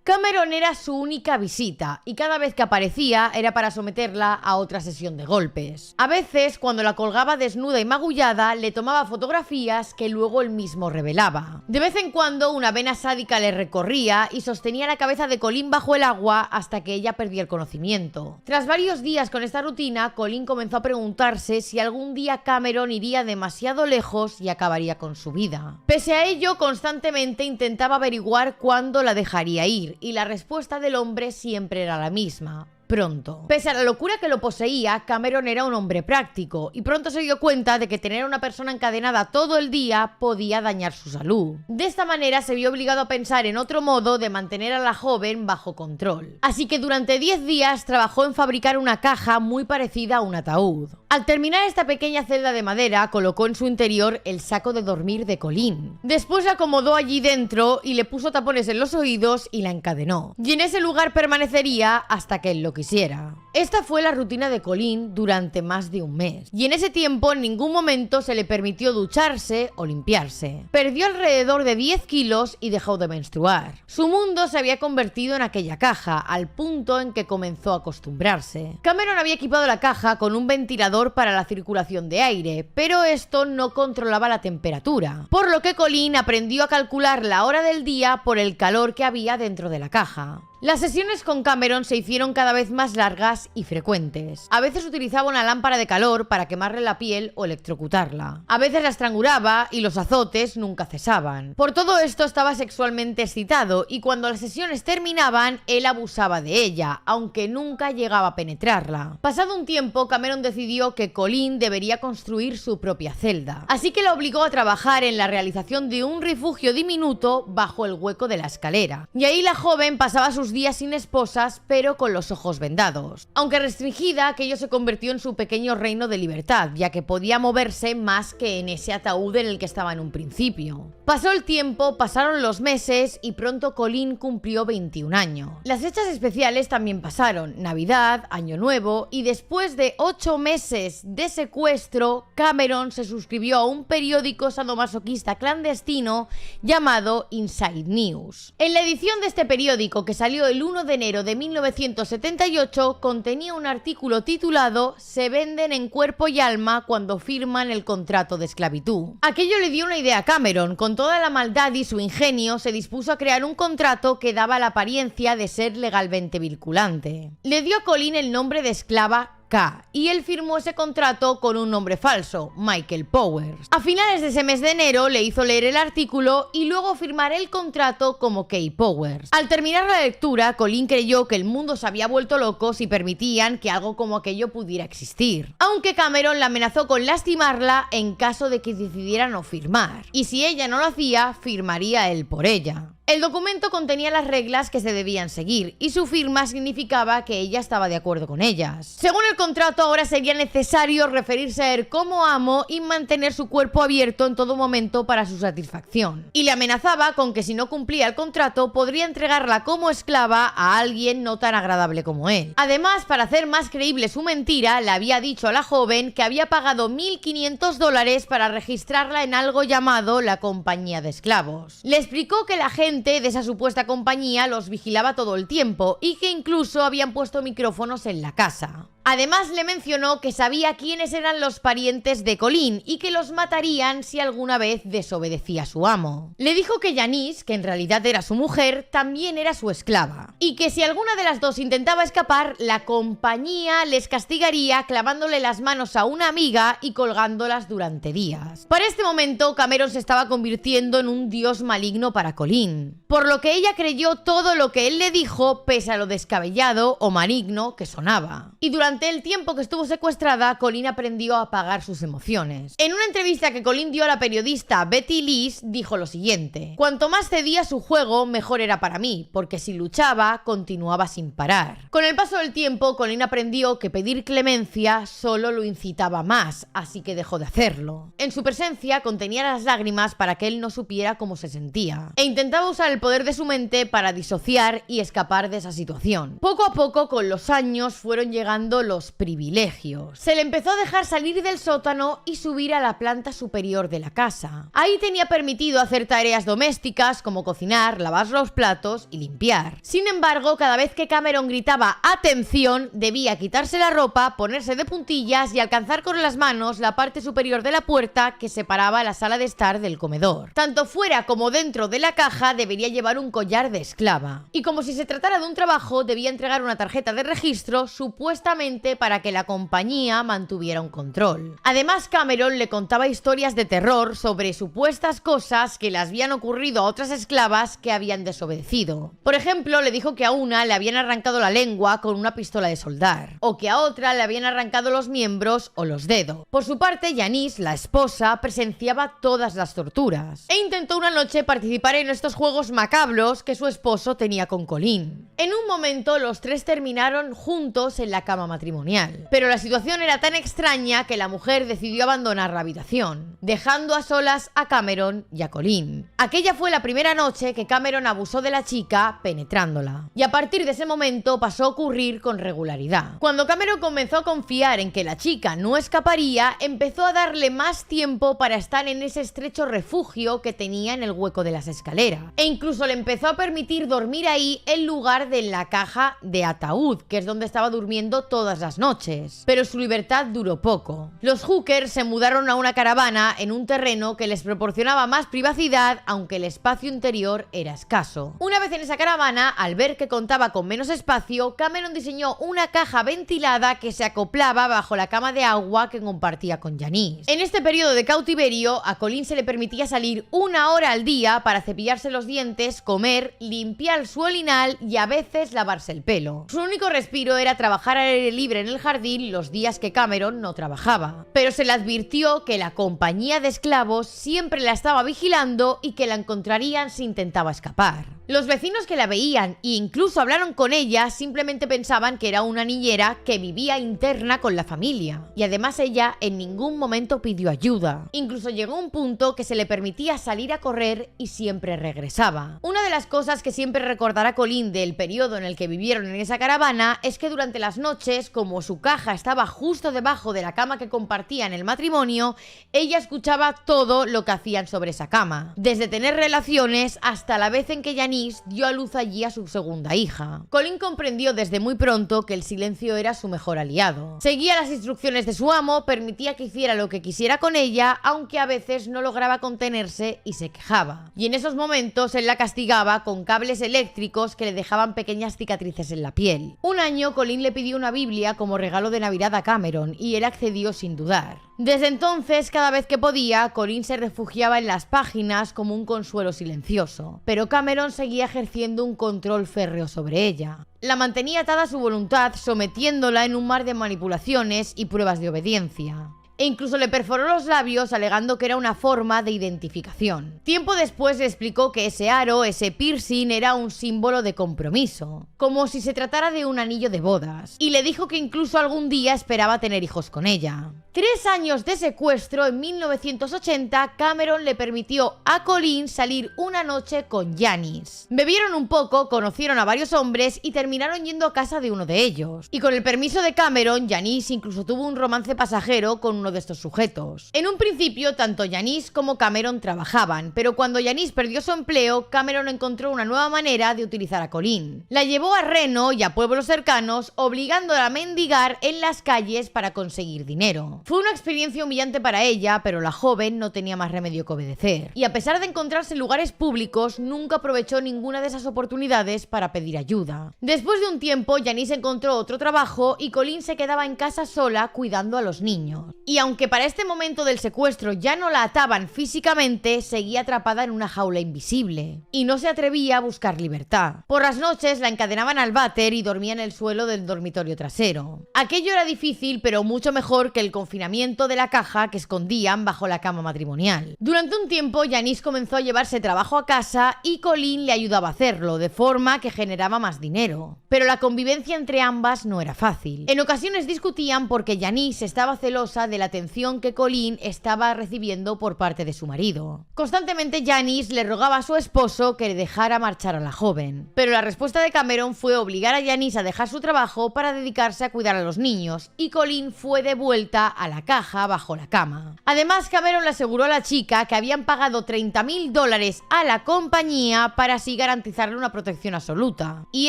Cameron era su única visita y cada vez que aparecía era para someterla a otra sesión de golpes. A veces, cuando la colgaba desnuda y magullada, le tomaba fotografías que luego él mismo revelaba. De vez en cuando una vena sádica le recorría y sostenía la cabeza de Colleen bajo el agua hasta que ella perdía el conocimiento. Tras varios días con esta rutina, Colleen comenzó a preguntarse si algún día Cameron iría demasiado lejos y acabaría con su vida. Pese a ello, constantemente intentaba averiguar cuándo la dejaría ir, y la respuesta del hombre siempre era la misma: pronto. Pese a la locura que lo poseía, Cameron era un hombre práctico y pronto se dio cuenta de que tener a una persona encadenada todo el día podía dañar su salud. De esta manera se vio obligado a pensar en otro modo de mantener a la joven bajo control. Así que durante 10 días trabajó en fabricar una caja muy parecida a un ataúd. Al terminar esta pequeña celda de madera, colocó en su interior el saco de dormir de Colleen. Después la acomodó allí dentro y le puso tapones en los oídos y la encadenó. Y en ese lugar permanecería hasta que él lo quisiera. Esta fue la rutina de Colleen durante más de un mes. Y en ese tiempo en ningún momento se le permitió ducharse o limpiarse. Perdió alrededor de 10 kilos y dejó de menstruar. Su mundo se había convertido en aquella caja, al punto en que comenzó a acostumbrarse. Cameron había equipado la caja con un ventilador para la circulación de aire, pero esto no controlaba la temperatura, por lo que Colleen aprendió a calcular la hora del día por el calor que había dentro de la caja. Las sesiones con Cameron se hicieron cada vez más largas y frecuentes. A veces utilizaba una lámpara de calor para quemarle la piel o electrocutarla. A veces la estrangulaba y los azotes nunca cesaban. Por todo esto estaba sexualmente excitado y cuando las sesiones terminaban, él abusaba de ella, aunque nunca llegaba a penetrarla. Pasado un tiempo, Cameron decidió que Colleen debería construir su propia celda. Así que la obligó a trabajar en la realización de un refugio diminuto bajo el hueco de la escalera. Y ahí la joven pasaba sus días sin esposas, pero con los ojos vendados. Aunque restringida, aquello se convirtió en su pequeño reino de libertad, ya que podía moverse más que en ese ataúd en el que estaba en un principio. Pasó el tiempo, pasaron los meses y pronto Colleen cumplió 21 años. Las fechas especiales también pasaron: Navidad, Año Nuevo, y después de 8 meses de secuestro, Cameron se suscribió a un periódico sadomasoquista clandestino llamado Inside News. En la edición de este periódico, que salió el 1 de enero de 1978, contenía un artículo titulado "Se venden en cuerpo y alma cuando firman el contrato de esclavitud". Aquello le dio una idea a Cameron. Con toda la maldad y su ingenio, se dispuso a crear un contrato que daba la apariencia de ser legalmente vinculante. Le dio a Colleen el nombre de esclava K, y él firmó ese contrato con un nombre falso, Michael Powers. A finales de ese mes de enero le hizo leer el artículo y luego firmar el contrato como Kay Powers. Al terminar la lectura, Colleen creyó que el mundo se había vuelto loco si permitían que algo como aquello pudiera existir. Aunque Cameron la amenazó con lastimarla en caso de que decidiera no firmar. Y si ella no lo hacía, firmaría él por ella. El documento contenía las reglas que se debían seguir y su firma significaba que ella estaba de acuerdo con ellas. Según el contrato, ahora sería necesario referirse a él como amo y mantener su cuerpo abierto en todo momento para su satisfacción. Y le amenazaba con que si no cumplía el contrato podría entregarla como esclava a alguien no tan agradable como él. Además, para hacer más creíble su mentira, le había dicho a la joven que había pagado $1,500 para registrarla en algo llamado la compañía de esclavos. Le explicó que la gente de esa supuesta compañía los vigilaba todo el tiempo y que incluso habían puesto micrófonos en la casa. Además le mencionó que sabía quiénes eran los parientes de Colleen y que los matarían si alguna vez desobedecía a su amo. Le dijo que Janice, que en realidad era su mujer, también era su esclava, y que si alguna de las dos intentaba escapar, la compañía les castigaría clavándole las manos a una amiga y colgándolas durante días. Para este momento, Cameron se estaba convirtiendo en un dios maligno para Colleen, por lo que ella creyó todo lo que él le dijo, pese a lo descabellado o maligno que sonaba. Y durante el tiempo que estuvo secuestrada, Colleen aprendió a apagar sus emociones. En una entrevista que Colleen dio a la periodista Betty Lees, dijo lo siguiente: cuanto más cedía su juego, mejor era para mí, porque si luchaba, continuaba sin parar. Con el paso del tiempo, Colleen aprendió que pedir clemencia solo lo incitaba más, así que dejó de hacerlo. En su presencia contenía las lágrimas para que él no supiera cómo se sentía, e intentaba usar el poder de su mente para disociar y escapar de esa situación. Poco a poco, con los años, fueron llegando los privilegios. Se le empezó a dejar salir del sótano y subir a la planta superior de la casa. Ahí tenía permitido hacer tareas domésticas como cocinar, lavar los platos y limpiar. Sin embargo, cada vez que Cameron gritaba ¡atención!, debía quitarse la ropa, ponerse de puntillas y alcanzar con las manos la parte superior de la puerta que separaba la sala de estar del comedor. Tanto fuera como dentro de la caja debería llevar un collar de esclava. Y como si se tratara de un trabajo, debía entregar una tarjeta de registro, supuestamente para que la compañía mantuviera un control. Además, Cameron le contaba historias de terror sobre supuestas cosas que le habían ocurrido a otras esclavas que habían desobedecido. Por ejemplo, le dijo que a una le habían arrancado la lengua con una pistola de soldar, o que a otra le habían arrancado los miembros o los dedos. Por su parte, Janice, la esposa, presenciaba todas las torturas e intentó una noche participar en estos juegos macabros que su esposo tenía con Colleen. En un momento, los tres terminaron juntos en la cama matrimonial, pero la situación era tan extraña que la mujer decidió abandonar la habitación, dejando a solas a Cameron y a Colleen. Aquella fue la primera noche que Cameron abusó de la chica penetrándola, y a partir de ese momento pasó a ocurrir con regularidad. Cuando Cameron comenzó a confiar en que la chica no escaparía, empezó a darle más tiempo para estar en ese estrecho refugio que tenía en el hueco de las escaleras, e incluso le empezó a permitir dormir ahí en lugar de en la caja de ataúd, que es donde estaba durmiendo todas las noches. Pero su libertad duró poco. Los Hookers se mudaron a una caravana en un terreno que les proporcionaba más privacidad, aunque el espacio interior era escaso. Una vez en esa caravana, al ver que contaba con menos espacio, Cameron diseñó una caja ventilada que se acoplaba bajo la cama de agua que compartía con Janice. En este periodo de cautiverio, a Colleen se le permitía salir 1 hora al día para cepillarse los dientes, comer, limpiar su orinal y a veces lavarse el pelo. Su único respiro era trabajar al aire libre en el jardín los días que Cameron no trabajaba, pero se le advirtió que la compañía de esclavos siempre la estaba vigilando y que la encontrarían si intentaba escapar. Los vecinos que la veían e incluso hablaron con ella simplemente pensaban que era una niñera que vivía interna con la familia, y además ella en ningún momento pidió ayuda. Incluso llegó un punto que se le permitía salir a correr y siempre regresaba. Una de las cosas que siempre recordará Colleen del periodo en el que vivieron en esa caravana es que durante las noches, como su caja estaba justo debajo de la cama que compartían el matrimonio, ella escuchaba todo lo que hacían sobre esa cama, desde tener relaciones hasta la vez en que Janice dio a luz allí a su segunda hija. Colleen comprendió desde muy pronto que el silencio era su mejor aliado. Seguía las instrucciones de su amo, permitía que hiciera lo que quisiera con ella, aunque a veces no lograba contenerse y se quejaba. Y en esos momentos él la castigaba con cables eléctricos que le dejaban pequeñas cicatrices en la piel. Un año, Colleen le pidió una Biblia como regalo de Navidad a Cameron y él accedió sin dudar. Desde entonces, cada vez que podía, Colleen se refugiaba en las páginas como un consuelo silencioso, pero Cameron seguía ejerciendo un control férreo sobre ella. La mantenía atada a su voluntad, sometiéndola en un mar de manipulaciones y pruebas de obediencia. E incluso le perforó los labios alegando que era una forma de identificación. Tiempo después le explicó que ese aro, ese piercing, era un símbolo de compromiso, como si se tratara de un anillo de bodas, y le dijo que incluso algún día esperaba tener hijos con ella. 3 años de secuestro, en 1980, Cameron le permitió a Colleen salir una noche con Janice. Bebieron un poco, conocieron a varios hombres y terminaron yendo a casa de uno de ellos. Y con el permiso de Cameron, Janice incluso tuvo un romance pasajero con uno de estos sujetos. En un principio, tanto Janice como Cameron trabajaban, pero cuando Janice perdió su empleo, Cameron encontró una nueva manera de utilizar a Colleen. La llevó a Reno y a pueblos cercanos, obligándola a mendigar en las calles para conseguir dinero. Fue una experiencia humillante para ella, pero la joven no tenía más remedio que obedecer. Y a pesar de encontrarse en lugares públicos, nunca aprovechó ninguna de esas oportunidades para pedir ayuda. Después de un tiempo, Janice encontró otro trabajo y Colleen se quedaba en casa sola cuidando a los niños. Y aunque para este momento del secuestro ya no la ataban físicamente, seguía atrapada en una jaula invisible y no se atrevía a buscar libertad. Por las noches la encadenaban al váter y dormía en el suelo del dormitorio trasero. Aquello era difícil, pero mucho mejor que el confinamiento de la caja que escondían bajo la cama matrimonial. Durante un tiempo, Janice comenzó a llevarse trabajo a casa y Colleen le ayudaba a hacerlo, de forma que generaba más dinero. Pero la convivencia entre ambas no era fácil. En ocasiones discutían porque Janice estaba celosa de la atención que Colleen estaba recibiendo por parte de su marido. Constantemente Janice le rogaba a su esposo que le dejara marchar a la joven. Pero la respuesta de Cameron fue obligar a Janice a dejar su trabajo para dedicarse a cuidar a los niños, y Colleen fue devuelta a la caja bajo la cama. Además, Cameron le aseguró a la chica que habían pagado $30,000 a la compañía para así garantizarle una protección absoluta. Y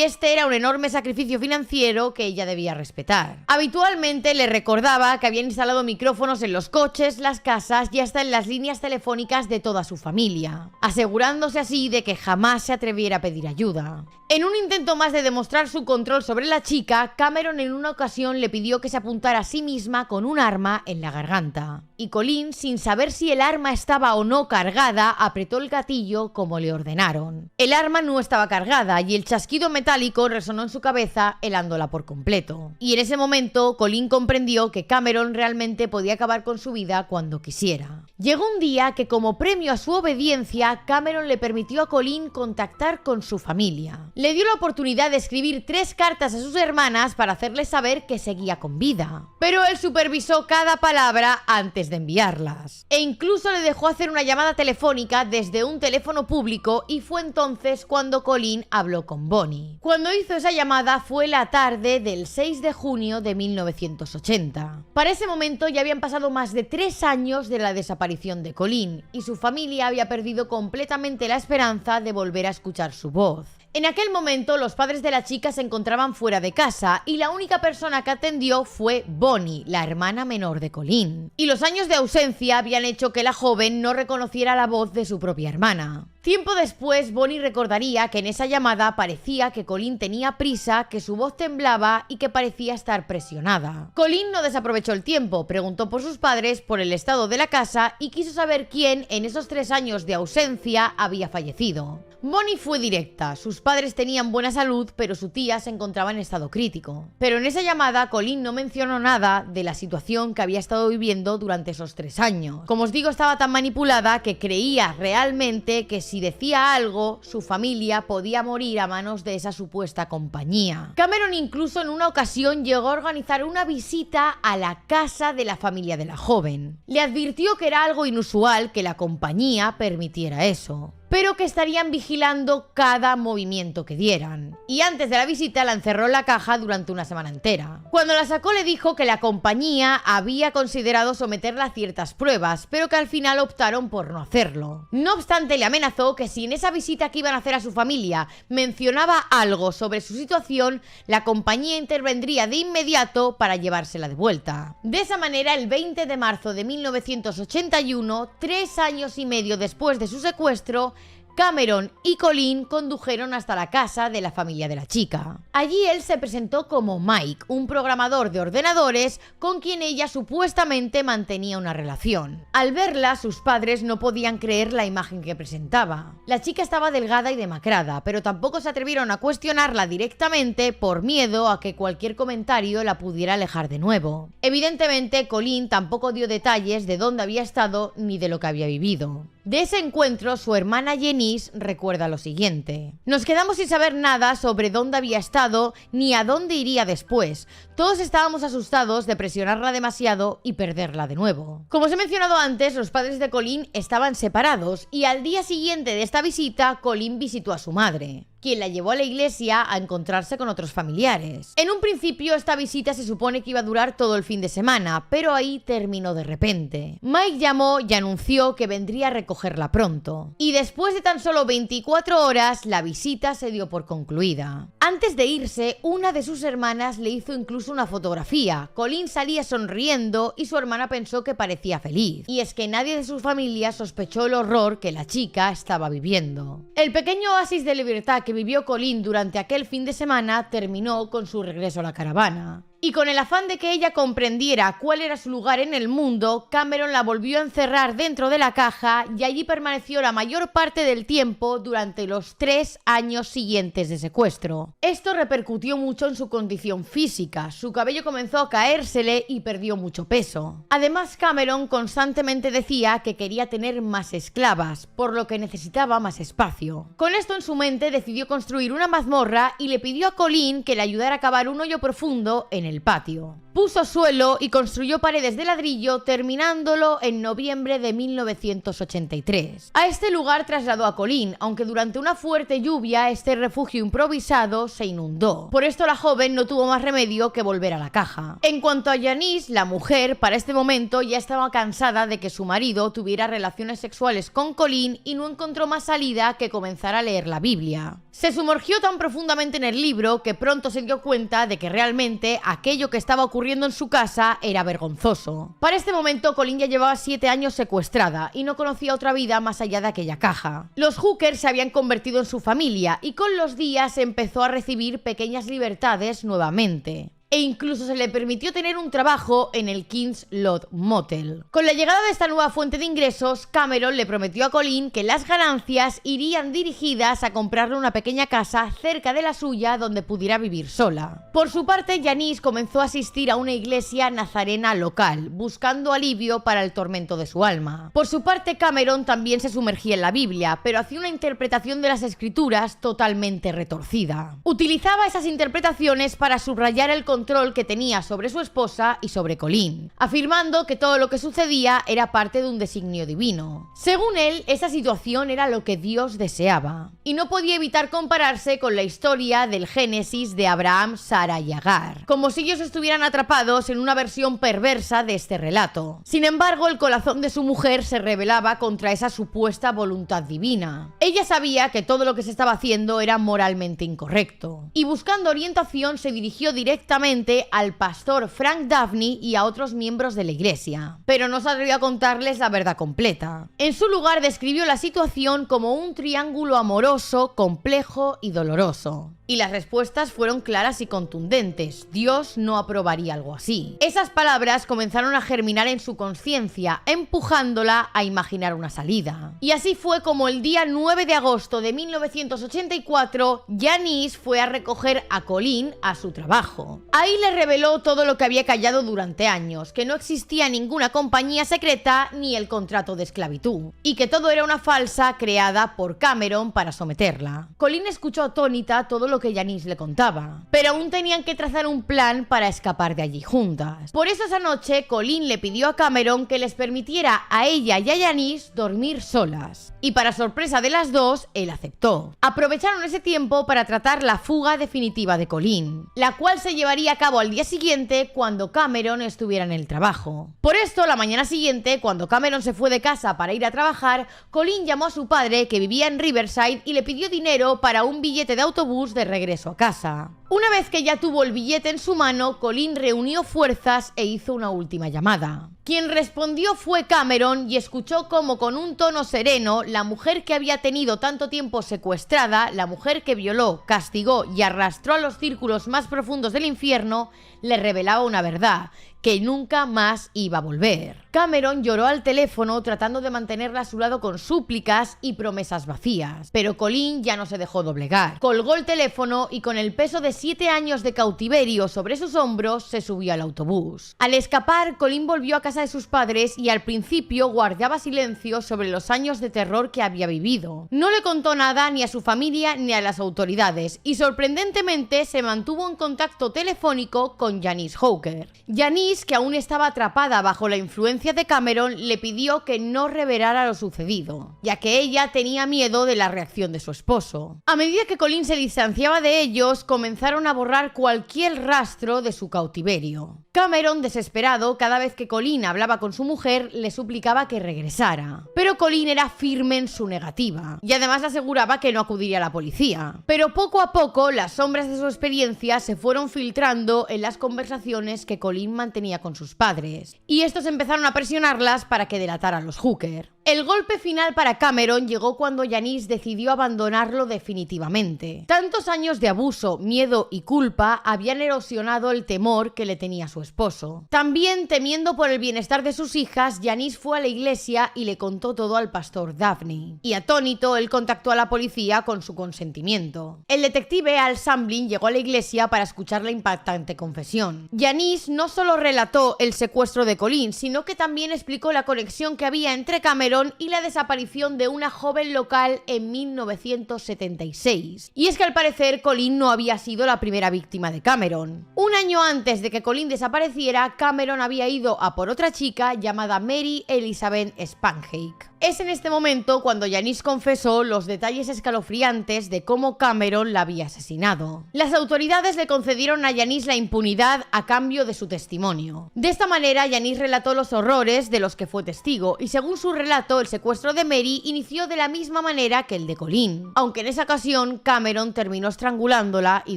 este era un enorme sacrificio financiero que ella debía respetar. Habitualmente le recordaba que habían instalado micrófonos en los coches, las casas y hasta en las líneas telefónicas de toda su familia, asegurándose así de que jamás se atreviera a pedir ayuda. En un intento más de demostrar su control sobre la chica, Cameron en una ocasión le pidió que se apuntara a sí misma con un arma en la garganta. Y Colleen, sin saber si el arma estaba o no cargada, apretó el gatillo como le ordenaron. El arma no estaba cargada y el chasquido metálico resonó en su cabeza, helándola por completo. Y en ese momento, Colleen comprendió que Cameron realmente podía acabar con su vida cuando quisiera. Llegó un día que, como premio a su obediencia, Cameron le permitió a Colleen contactar con su familia. Le dio la oportunidad de escribir 3 cartas a sus hermanas para hacerles saber que seguía con vida. Pero él supervisó cada palabra antes de enviarlas. E incluso le dejó hacer una llamada telefónica desde un teléfono público, y fue entonces cuando Colleen habló con Bonnie. Cuando hizo esa llamada fue la tarde del 6 de junio de 1980. Para ese momento ya habían pasado más de 3 años de la desaparición de Colleen y su familia había perdido completamente la esperanza de volver a escuchar su voz. En aquel momento los padres de la chica se encontraban fuera de casa y la única persona que atendió fue Bonnie, la hermana menor de Colleen. Y los años de ausencia habían hecho que la joven no reconociera la voz de su propia hermana. Tiempo después, Bonnie recordaría que en esa llamada parecía que Colleen tenía prisa, que su voz temblaba y que parecía estar presionada. Colleen no desaprovechó el tiempo, preguntó por sus padres, por el estado de la casa y quiso saber quién en esos 3 años de ausencia había fallecido. Bonnie fue directa, sus padres tenían buena salud, pero su tía se encontraba en estado crítico. Pero en esa llamada, Colleen no mencionó nada de la situación que había estado viviendo durante esos 3 años. Como os digo, estaba tan manipulada que creía realmente que si decía algo, su familia podía morir a manos de esa supuesta compañía. Cameron incluso en una ocasión llegó a organizar una visita a la casa de la familia de la joven. Le advirtió que era algo inusual que la compañía permitiera eso, pero que estarían vigilando cada movimiento que dieran. Y antes de la visita la encerró en la caja durante una semana entera. Cuando la sacó le dijo que la compañía había considerado someterla a ciertas pruebas, pero que al final optaron por no hacerlo. No obstante, le amenazó que si en esa visita que iban a hacer a su familia mencionaba algo sobre su situación, la compañía intervendría de inmediato para llevársela de vuelta. De esa manera, el 20 de marzo de 1981, 3 años y medio después de su secuestro, Cameron y Colleen condujeron hasta la casa de la familia de la chica. Allí él se presentó como Mike, un programador de ordenadores con quien ella supuestamente mantenía una relación. Al verla, sus padres no podían creer la imagen que presentaba. La chica estaba delgada y demacrada, pero tampoco se atrevieron a cuestionarla directamente por miedo a que cualquier comentario la pudiera alejar de nuevo. Evidentemente, Colleen tampoco dio detalles de dónde había estado ni de lo que había vivido. De ese encuentro, su hermana Janice recuerda lo siguiente: nos quedamos sin saber nada sobre dónde había estado ni a dónde iría después. Todos estábamos asustados de presionarla demasiado y perderla de nuevo. Como os he mencionado antes, los padres de Colleen estaban separados y al día siguiente de esta visita, Colleen visitó a su madre. quien la llevó a la iglesia a encontrarse con otros familiares. En un principio esta visita se supone que iba a durar todo el fin de semana, pero ahí terminó de repente. Mike llamó y anunció que vendría a recogerla pronto. Y después de tan solo 24 horas, la visita se dio por concluida. Antes de irse, una de sus hermanas le hizo incluso una fotografía. Colleen salía sonriendo y su hermana pensó que parecía feliz. Y es que nadie de su familia sospechó el horror que la chica estaba viviendo. El pequeño oasis de libertad que vivió Colleen durante aquel fin de semana terminó con su regreso a la caravana. Y con el afán de que ella comprendiera cuál era su lugar en el mundo, Cameron la volvió a encerrar dentro de la caja y allí permaneció la mayor parte del tiempo durante los 3 años siguientes de secuestro. Esto repercutió mucho en su condición física, su cabello comenzó a caérsele y perdió mucho peso. Además, Cameron constantemente decía que quería tener más esclavas, por lo que necesitaba más espacio. Con esto en su mente decidió construir una mazmorra y le pidió a Colleen que le ayudara a cavar un hoyo profundo en el patio. Puso suelo y construyó paredes de ladrillo, terminándolo en noviembre de 1983. A este lugar trasladó a Colleen, aunque durante una fuerte lluvia este refugio improvisado se inundó. Por esto la joven no tuvo más remedio que volver a la caja. En cuanto a Janice, la mujer, para este momento ya estaba cansada de que su marido tuviera relaciones sexuales con Colleen y no encontró más salida que comenzar a leer la Biblia. Se sumergió tan profundamente en el libro que pronto se dio cuenta de que realmente aquello que estaba ocurriendo en su casa era vergonzoso. Para este momento, Colleen ya llevaba 7 años secuestrada y no conocía otra vida más allá de aquella caja. Los Hooker se habían convertido en su familia y con los días empezó a recibir pequeñas libertades nuevamente. E incluso se le permitió tener un trabajo en el King's Lodge Motel. Con la llegada de esta nueva fuente de ingresos, Cameron le prometió a Colleen que las ganancias irían dirigidas a comprarle una pequeña casa cerca de la suya donde pudiera vivir sola. Por su parte, Janice comenzó a asistir a una iglesia nazarena local, buscando alivio para el tormento de su alma. Por su parte, Cameron también se sumergía en la Biblia, pero hacía una interpretación de las escrituras totalmente retorcida. Utilizaba esas interpretaciones para subrayar el control que tenía sobre su esposa y sobre Colleen, afirmando que todo lo que sucedía era parte de un designio divino. Según él, esa situación era lo que Dios deseaba, y no podía evitar compararse con la historia del Génesis de Abraham, Sara y Agar, como si ellos estuvieran atrapados en una versión perversa de este relato. Sin embargo, el corazón de su mujer se rebelaba contra esa supuesta voluntad divina. Ella sabía que todo lo que se estaba haciendo era moralmente incorrecto, y buscando orientación se dirigió directamente al pastor Frank Duffy y a otros miembros de la iglesia, pero no se atrevió a contarles la verdad completa. En su lugar describió la situación como un triángulo amoroso, complejo y doloroso. Y las respuestas fueron claras y contundentes. Dios no aprobaría algo así. Esas palabras comenzaron a germinar en su conciencia, empujándola a imaginar una salida. Y así fue como el día 9 de agosto de 1984, Janice fue a recoger a Colleen a su trabajo. Ahí le reveló todo lo que había callado durante años, que no existía ninguna compañía secreta ni el contrato de esclavitud, y que todo era una falsa creada por Cameron para someterla. Colleen escuchó atónita todo lo que Janice le contaba, pero aún tenían que trazar un plan para escapar de allí juntas. Por eso esa noche Colleen le pidió a Cameron que les permitiera a ella y a Janice dormir solas, y para sorpresa de las dos, él aceptó. Aprovecharon ese tiempo para tratar la fuga definitiva de Colleen, la cual se llevaría a cabo al día siguiente cuando Cameron estuviera en el trabajo. Por esto, la mañana siguiente, cuando Cameron se fue de casa para ir a trabajar, Colleen llamó a su padre, que vivía en Riverside, y le pidió dinero para un billete de autobús de regreso a casa. Una vez que ya tuvo el billete en su mano, Colleen reunió fuerzas e hizo una última llamada. Quien respondió fue Cameron y escuchó cómo, con un tono sereno, la mujer que había tenido tanto tiempo secuestrada, la mujer que violó, castigó y arrastró a los círculos más profundos del infierno, le revelaba una verdad: que nunca más iba a volver. Cameron lloró al teléfono tratando de mantenerla a su lado con súplicas y promesas vacías, pero Colleen ya no se dejó doblegar. Colgó el teléfono y con el peso de 7 años de cautiverio sobre sus hombros se subió al autobús. Al escapar, Colleen volvió a casa de sus padres y al principio guardaba silencio sobre los años de terror que había vivido. No le contó nada ni a su familia ni a las autoridades y sorprendentemente se mantuvo en contacto telefónico con Janice Hooker. Janice Janice, que aún estaba atrapada bajo la influencia de Cameron, le pidió que no revelara lo sucedido, ya que ella tenía miedo de la reacción de su esposo. A medida que Colin se distanciaba de ellos, comenzaron a borrar cualquier rastro de su cautiverio. Cameron, desesperado, cada vez que Colin hablaba con su mujer, le suplicaba que regresara. Pero Colin era firme en su negativa, y además aseguraba que no acudiría a la policía. Pero poco a poco, las sombras de su experiencia se fueron filtrando en las conversaciones que Colin mantenía con sus padres, y estos empezaron a presionarlas para que delatara a los Hooker. El golpe final para Cameron llegó cuando Janice decidió abandonarlo definitivamente. Tantos años de abuso, miedo y culpa habían erosionado el temor que le tenía su esposo. También, temiendo por el bienestar de sus hijas, Janice fue a la iglesia y le contó todo al pastor Daphne. Y atónito, él contactó a la policía con su consentimiento. El detective Al Samblin llegó a la iglesia para escuchar la impactante confesión. Janice no solo relató el secuestro de Colin, sino que también explicó la conexión que había entre Cameron y la desaparición de una joven local en 1976. Y es que al parecer Colin no había sido la primera víctima de Cameron. Un año antes de que Colin desapareciera, Cameron había ido a por otra chica llamada Mary Elizabeth Spanhake. Es en este momento cuando Janice confesó los detalles escalofriantes de cómo Cameron la había asesinado. Las autoridades le concedieron a Janice la impunidad a cambio de su testimonio. De esta manera, Janice relató los horrores de los que fue testigo, y según su relato, el secuestro de Mary inició de la misma manera que el de Colin, aunque en esa ocasión Cameron terminó estrangulándola y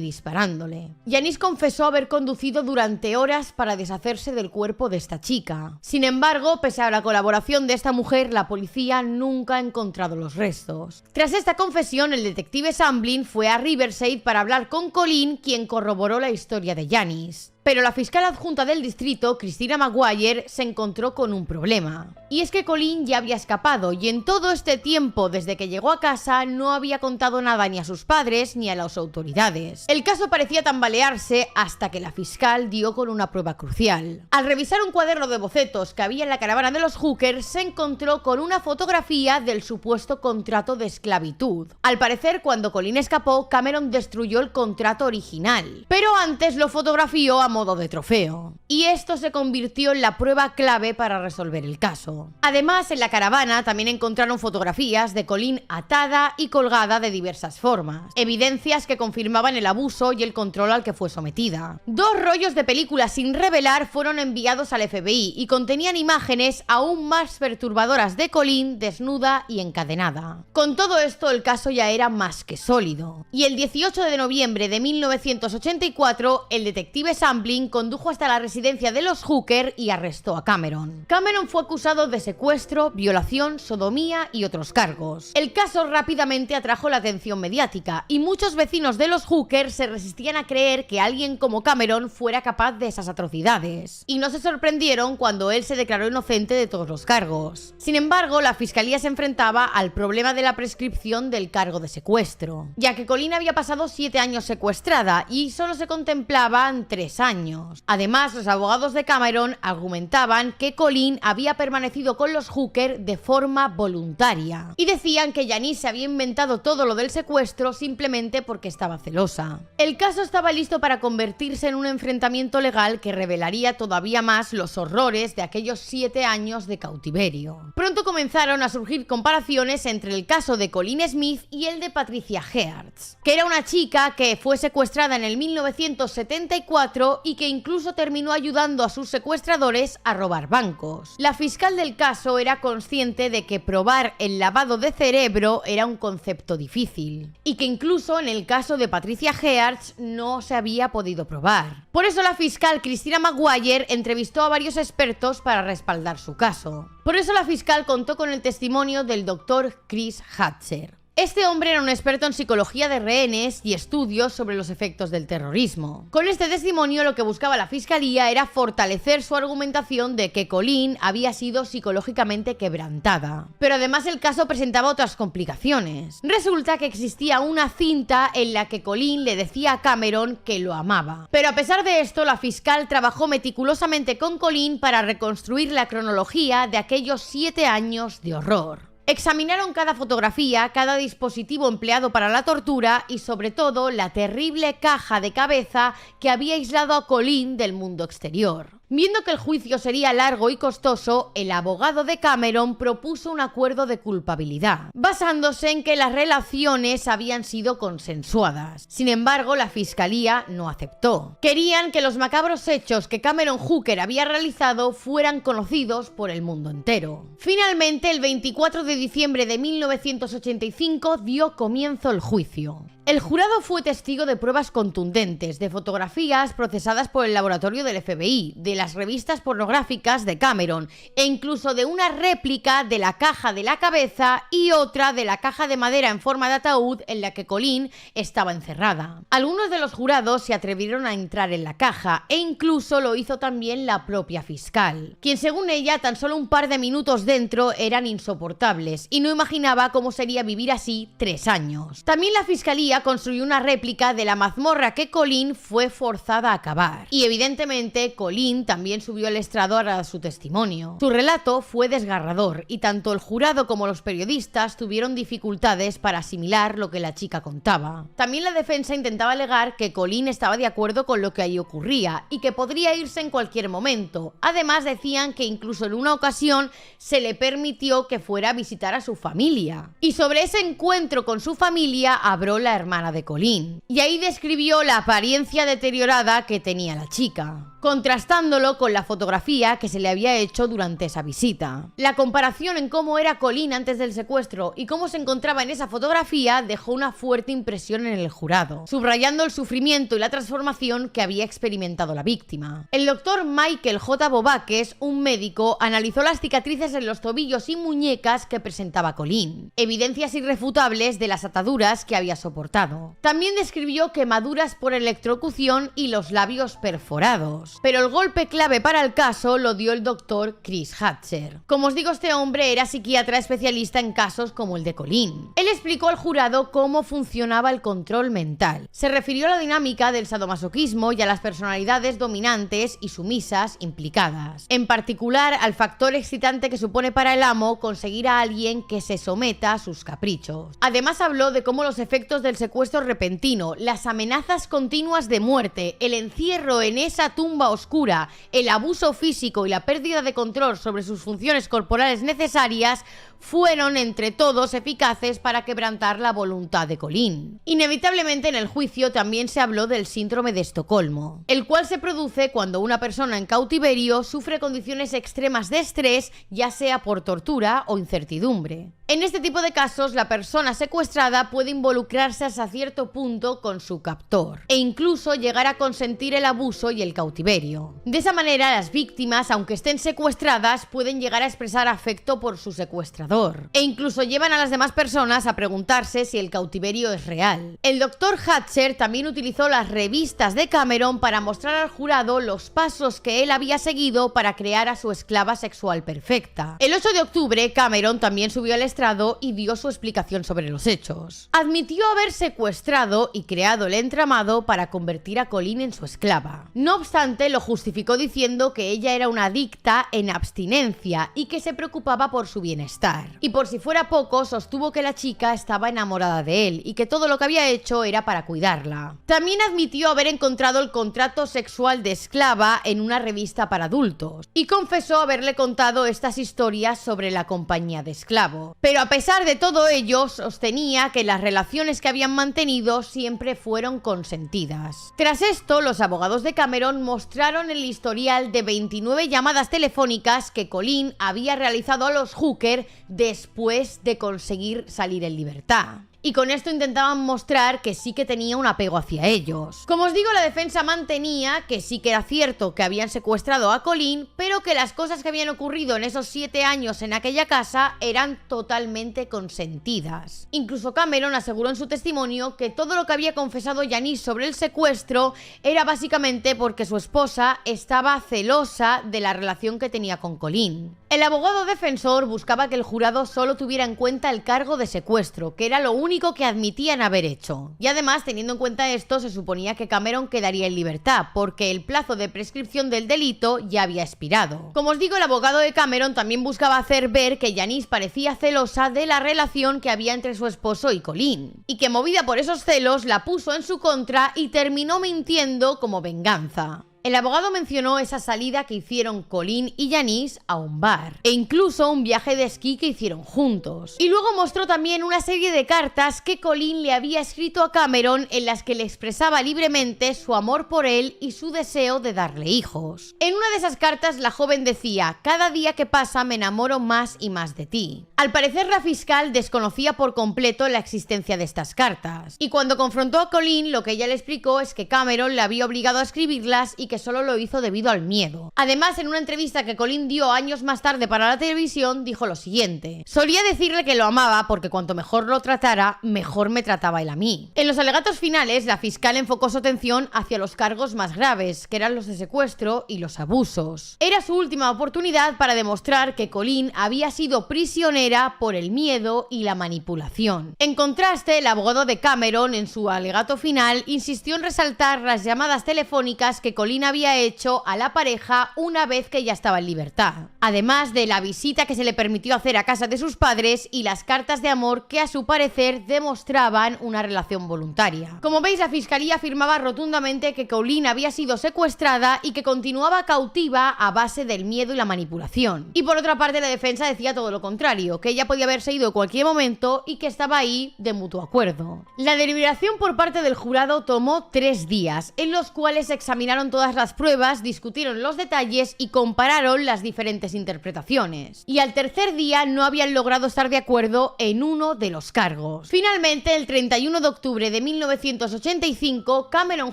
disparándole. Janice confesó haber conducido durante horas para deshacerse del cuerpo de esta chica. Sin embargo, pese a la colaboración de esta mujer, la policía nunca ha encontrado los restos. Tras esta confesión, el detective Samblin fue a Riverside para hablar con Colin, quien corroboró la historia de Janice. Pero la fiscal adjunta del distrito, Christina Maguire, se encontró con un problema. Y es que Colin ya había escapado, y en todo este tiempo, desde que llegó a casa, no había contado nada ni a sus padres ni a las autoridades. El caso parecía tambalearse hasta que la fiscal dio con una prueba crucial. Al revisar un cuaderno de bocetos que había en la caravana de los Hooker, se encontró con una fotografía del supuesto contrato de esclavitud. Al parecer, cuando Colin escapó, Cameron destruyó el contrato original, pero antes lo fotografió a modo de trofeo. Y esto se convirtió en la prueba clave para resolver el caso. Además, en la caravana también encontraron fotografías de Colin atada y colgada de diversas formas, evidencias que confirmaban el abuso y el control al que fue sometida. 2 rollos de películas sin revelar fueron enviados al FBI y contenían imágenes aún más perturbadoras de Colin desnuda y encadenada. Con todo esto, el caso ya era más que sólido. Y el 18 de noviembre de 1984, el detective Samblin condujo hasta la residencia de los Hooker y arrestó a Cameron. Cameron fue acusado de secuestro, violación, sodomía y otros cargos. El caso rápidamente atrajo la atención mediática y muchos vecinos de los Hooker se resistían a creer que alguien como Cameron fuera capaz de esas atrocidades. Y no se sorprendieron cuando él se declaró inocente de todos los cargos. Sin embargo, la fiscalía se enfrentaba al problema de la prescripción del cargo de secuestro, ya que Colin había pasado 7 años secuestrada y solo se contemplaban 3 años. Además, los abogados de Cameron argumentaban que Colin había permanecido con los Hooker de forma voluntaria y decían que Janice se había inventado todo lo del secuestro simplemente porque estaba celosa. El caso estaba listo para convertirse en un enfrentamiento legal que revelaría todavía más los horrores de aquellos 7 años de cautiverio. Pronto comenzaron a surgir comparaciones entre el caso de Colin Smith y el de Patricia Hearst, que era una chica que fue secuestrada en el 1974 y que incluso terminó ayudando a sus secuestradores a robar bancos. La fiscal del caso era consciente de que probar el lavado de cerebro era un concepto difícil y que incluso en el caso de Patricia Hearst no se había podido probar. Por eso la fiscal Christina Maguire entrevistó a varios expertos para respaldar su caso. Por eso la fiscal contó con el testimonio del doctor Chris Hatcher. Este hombre era un experto en psicología de rehenes y estudios sobre los efectos del terrorismo. Con este testimonio, lo que buscaba la fiscalía era fortalecer su argumentación de que Colin había sido psicológicamente quebrantada. Pero además el caso presentaba otras complicaciones. Resulta que existía una cinta en la que Colin le decía a Cameron que lo amaba. Pero a pesar de esto, la fiscal trabajó meticulosamente con Colin para reconstruir la cronología de aquellos 7 años de horror. Examinaron cada fotografía, cada dispositivo empleado para la tortura y sobre todo la terrible caja de cabeza que había aislado a Colin del mundo exterior. Viendo que el juicio sería largo y costoso, el abogado de Cameron propuso un acuerdo de culpabilidad, basándose en que las relaciones habían sido consensuadas. Sin embargo, la fiscalía no aceptó. Querían que los macabros hechos que Cameron Hooker había realizado fueran conocidos por el mundo entero. Finalmente, el 24 de diciembre de 1985 dio comienzo el juicio. El jurado fue testigo de pruebas contundentes, de fotografías procesadas por el laboratorio del FBI, de las revistas pornográficas de Cameron e incluso de una réplica de la caja de la cabeza y otra de la caja de madera en forma de ataúd en la que Colleen estaba encerrada. Algunos de los jurados se atrevieron a entrar en la caja e incluso lo hizo también la propia fiscal, quien según ella tan solo un par de minutos dentro eran insoportables y no imaginaba cómo sería vivir así 3 años. También la fiscalía construyó una réplica de la mazmorra que Colleen fue forzada a cavar. Y evidentemente Colleen también subió al estrado a dar su testimonio. Su relato fue desgarrador y tanto el jurado como los periodistas tuvieron dificultades para asimilar lo que la chica contaba. También la defensa intentaba alegar que Colleen estaba de acuerdo con lo que ahí ocurría y que podría irse en cualquier momento. Además decían que incluso en una ocasión se le permitió que fuera a visitar a su familia. Y sobre ese encuentro con su familia habló la hermana de Colleen, y ahí describió la apariencia deteriorada que tenía la chica, contrastándolo con la fotografía que se le había hecho durante esa visita. La comparación en cómo era Colleen antes del secuestro y cómo se encontraba en esa fotografía dejó una fuerte impresión en el jurado, subrayando el sufrimiento y la transformación que había experimentado la víctima. El doctor Michael J. Bobakes, un médico, analizó las cicatrices en los tobillos y muñecas que presentaba Colleen, evidencias irrefutables de las ataduras que había soportado. También describió quemaduras por electrocución y los labios perforados. Pero el golpe clave para el caso lo dio el doctor Chris Hatcher. Como os digo, este hombre era psiquiatra especialista en casos como el de Colleen. Él explicó al jurado cómo funcionaba el control mental. Se refirió a la dinámica del sadomasoquismo y a las personalidades dominantes y sumisas implicadas. En particular, al factor excitante que supone para el amo conseguir a alguien que se someta a sus caprichos. Además habló de cómo los efectos del secuestro repentino, las amenazas continuas de muerte, el encierro en esa tumba oscura, el abuso físico y la pérdida de control sobre sus funciones corporales necesarias fueron entre todos eficaces para quebrantar la voluntad de Colleen. Inevitablemente en el juicio también se habló del síndrome de Estocolmo, el cual se produce cuando una persona en cautiverio sufre condiciones extremas de estrés, ya sea por tortura o incertidumbre. En este tipo de casos, la persona secuestrada puede involucrarse hasta cierto punto con su captor e incluso llegar a consentir el abuso y el cautiverio. De esa manera, las víctimas, aunque estén secuestradas, pueden llegar a expresar afecto por su secuestrador e incluso llevan a las demás personas a preguntarse si el cautiverio es real. El doctor Hatcher también utilizó las revistas de Cameron para mostrar al jurado los pasos que él había seguido para crear a su esclava sexual perfecta. El 8 de octubre, Cameron también subió al estrado y dio su explicación sobre los hechos. Admitió haber secuestrado y creado el entramado para convertir a Colleen en su esclava. No obstante, lo justificó diciendo que ella era una adicta en abstinencia y que se preocupaba por su bienestar. Y por si fuera poco, sostuvo que la chica estaba enamorada de él y que todo lo que había hecho era para cuidarla. También admitió haber encontrado el contrato sexual de esclava en una revista para adultos y confesó haberle contado estas historias sobre la compañía de esclavos. Pero a pesar de todo ello, sostenía que las relaciones que habían mantenido siempre fueron consentidas. Tras esto, los abogados de Cameron mostraron el historial de 29 llamadas telefónicas que Colleen había realizado a los Hooker después de conseguir salir en libertad. Y con esto intentaban mostrar que sí que tenía un apego hacia ellos. Como os digo, la defensa mantenía que sí que era cierto que habían secuestrado a Colleen, pero que las cosas que habían ocurrido en esos 7 años en aquella casa eran totalmente consentidas. Incluso Cameron aseguró en su testimonio que todo lo que había confesado Janice sobre el secuestro era básicamente porque su esposa estaba celosa de la relación que tenía con Colleen. El abogado defensor buscaba que el jurado solo tuviera en cuenta el cargo de secuestro, que era lo único que admitían haber hecho. Y además, teniendo en cuenta esto, se suponía que Cameron quedaría en libertad, porque el plazo de prescripción del delito ya había expirado. Como os digo, el abogado de Cameron también buscaba hacer ver que Janice parecía celosa de la relación que había entre su esposo y Colleen, y que movida por esos celos la puso en su contra y terminó mintiendo como venganza. El abogado mencionó esa salida que hicieron Colin y Janice a un bar, e incluso un viaje de esquí que hicieron juntos. Y luego mostró también una serie de cartas que Colin le había escrito a Cameron en las que le expresaba libremente su amor por él y su deseo de darle hijos. En una de esas cartas la joven decía: cada día que pasa me enamoro más y más de ti. Al parecer la fiscal desconocía por completo la existencia de estas cartas, y cuando confrontó a Colin lo que ella le explicó es que Cameron le había obligado a escribirlas y que solo lo hizo debido al miedo. Además, en una entrevista que Colin dio años más tarde para la televisión, dijo lo siguiente: solía decirle que lo amaba porque cuanto mejor lo tratara, mejor me trataba él a mí. En los alegatos finales, la fiscal enfocó su atención hacia los cargos más graves, que eran los de secuestro y los abusos. Era su última oportunidad para demostrar que Colin había sido prisionera por el miedo y la manipulación. En contraste, el abogado de Cameron, en su alegato final, insistió en resaltar las llamadas telefónicas que Colin había hecho a la pareja una vez que ya estaba en libertad, además de la visita que se le permitió hacer a casa de sus padres y las cartas de amor que a su parecer demostraban una relación voluntaria. Como veis, la fiscalía afirmaba rotundamente que Colin había sido secuestrada y que continuaba cautiva a base del miedo y la manipulación. Y por otra parte, la defensa decía todo lo contrario, que ella podía haberse ido en cualquier momento y que estaba ahí de mutuo acuerdo. La deliberación por parte del jurado tomó 3 días, en los cuales examinaron todas las pruebas, discutieron los detalles y compararon las diferentes interpretaciones. Y al tercer día no habían logrado estar de acuerdo en uno de los cargos. Finalmente, el 31 de octubre de 1985, Cameron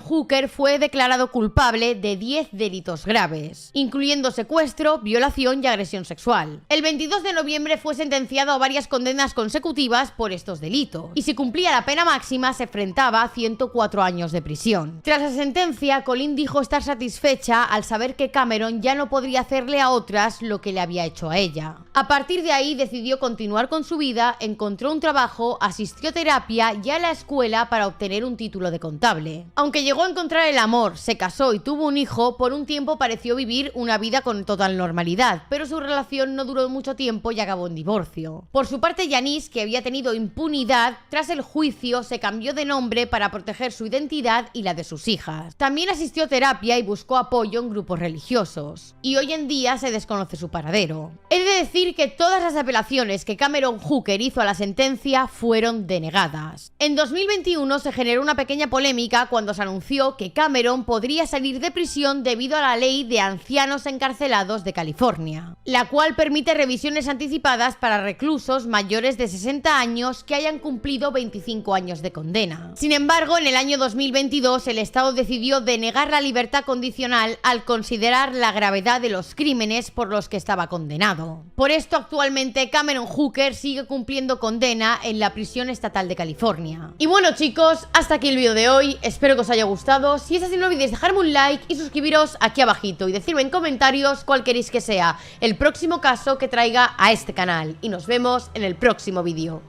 Hooker fue declarado culpable de 10 delitos graves, incluyendo secuestro, violación y agresión sexual. El 22 de noviembre fue sentenciado a varias condenas consecutivas por estos delitos, y si cumplía la pena máxima se enfrentaba a 104 años de prisión. Tras la sentencia, Colin dijo estar satisfecha al saber que Cameron ya no podría hacerle a otras lo que le había hecho a ella. A partir de ahí decidió continuar con su vida, encontró un trabajo, asistió a terapia y a la escuela para obtener un título de contable. Aunque llegó a encontrar el amor, se casó y tuvo un hijo, por un tiempo pareció vivir una vida con total normalidad, pero su relación no duró mucho tiempo y acabó en divorcio. Por su parte, Janice, que había tenido impunidad, tras el juicio se cambió de nombre para proteger su identidad y la de sus hijas. También asistió a terapia y buscó apoyo en grupos religiosos, y hoy en día se desconoce su paradero. He de decir que todas las apelaciones que Cameron Hooker hizo a la sentencia fueron denegadas. En 2021 se generó una pequeña polémica cuando se anunció que Cameron podría salir de prisión debido a la ley de ancianos encarcelados de California, la cual permite revisiones anticipadas para reclusos mayores de 60 años que hayan cumplido 25 años de condena. Sin embargo, en el año 2022 el Estado decidió denegar la libertad condicional al considerar la gravedad de los crímenes por los que estaba condenado. Por esto, actualmente Cameron Hooker sigue cumpliendo condena en la prisión estatal de California. Y bueno, chicos, hasta aquí el vídeo de hoy. Espero que os haya gustado. Si es así, no olvidéis dejarme un like y suscribiros aquí abajito y decirme en comentarios cuál queréis que sea el próximo caso que traiga a este canal. Y nos vemos en el próximo vídeo.